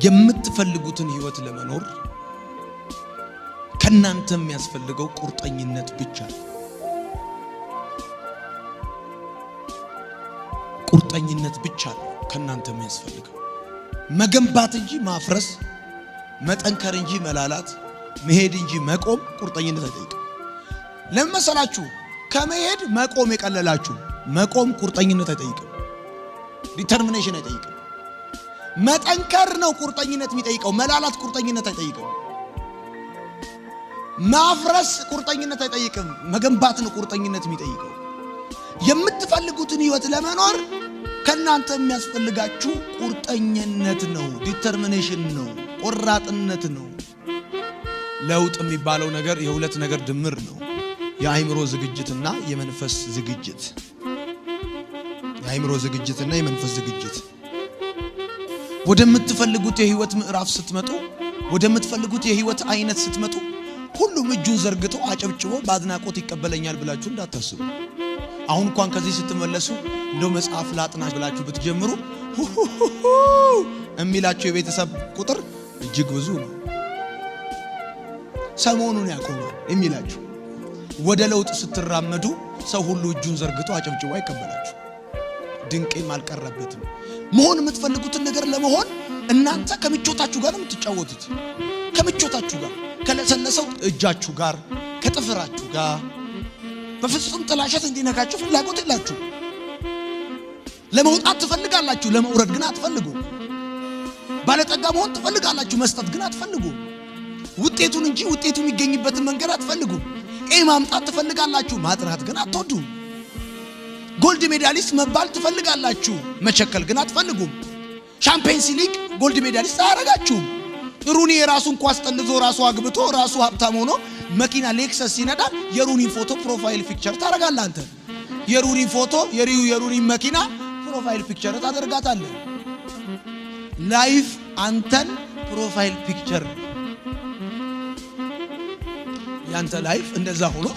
የምትፈልጉትን ህይወት ለመኖር ከናንተ የሚያስፈልገው ቁርጠኝነት ብቻ ነው። ቁርጠኝነት ብቻ ነው ከናንተ የሚያስፈልገው። መገንባት እንጂ ማፍረስ፣ መጠንከር እንጂ መላላት፣ መሄድ እንጂ መቆም ቁርጠኝነት አይጠይቅም። ለምን መሰላችሁ? ከመሄድ መቆም የቀለላችሁ። መቆም ቁርጠኝነት አይጠይቅም፣ ዲተርሚኔሽን አይጠይቅም። መጠንከር ነው ቁርጠኝነት የሚጠይቀው፣ መላላት ቁርጠኝነት አይጠይቅም። ማፍረስ ቁርጠኝነት አይጠይቅም፣ መገንባት ነው ቁርጠኝነት የሚጠይቀው። የምትፈልጉትን ህይወት ለመኖር ከናንተ የሚያስፈልጋችሁ ቁርጠኝነት ነው፣ ዲተርሚኔሽን ነው፣ ቆራጥነት ነው። ለውጥ የሚባለው ነገር የሁለት ነገር ድምር ነው። የአእምሮ ዝግጅትና የመንፈስ ዝግጅት። የአእምሮ ዝግጅትና የመንፈስ ዝግጅት። ወደምትፈልጉት የህይወት ምዕራፍ ስትመጡ፣ ወደምትፈልጉት የህይወት አይነት ስትመጡ ሁሉም እጁን ዘርግቶ አጨብጭቦ በአድናቆት ይቀበለኛል ብላችሁ እንዳታስቡ። አሁን እንኳን ከዚህ ስትመለሱ እንደው መጽሐፍ ላጥና ብላችሁ ብትጀምሩ እሚላችሁ የቤተሰብ ቁጥር እጅግ ብዙ ነው። ሰሞኑን ያቆማል የሚላችሁ። ወደ ለውጥ ስትራመዱ ሰው ሁሉ እጁን ዘርግቶ አጨብጭቦ አይቀበላችሁ። ድንቅም አልቀረበትም። መሆን የምትፈልጉትን ነገር ለመሆን እናንተ ከምቾታችሁ ጋር ነው የምትጫወቱት። ከምቾታችሁ ጋር፣ ከለሰለሰው እጃችሁ ጋር፣ ከጥፍራችሁ ጋር በፍጹም ጥላሸት እንዲነካችሁ ፍላጎት የላችሁ። ለመውጣት ትፈልጋላችሁ፣ ለመውረድ ግን አትፈልጉ። ባለጠጋ መሆን ትፈልጋላችሁ፣ መስጠት ግን አትፈልጉ። ውጤቱን እንጂ ውጤቱ የሚገኝበትን መንገድ አትፈልጉ። ማምጣት ትፈልጋላችሁ፣ ማጥናት ግን አትወዱ። ጎልድ ሜዳሊስት መባል ትፈልጋላችሁ፣ መቸከል ግን አትፈልጉም። ሻምፒየንስ ሊግ ጎልድ ሜዳሊስት አያረጋችሁም። ሩኒ የራሱን ኳስ ጠልዞ ራሱ አግብቶ ራሱ ሀብታም ሆኖ መኪና ሌክሰስ ሲነዳ የሩኒን ፎቶ ፕሮፋይል ፒክቸር ታረጋለህ አንተ። የሩኒን ፎቶ የሩኒን መኪና ፕሮፋይል ፒክቸር ታደርጋታለህ። ላይፍ አንተን ፕሮፋይል ፒክቸር ያንተ ላይፍ እንደዛ ሆኖ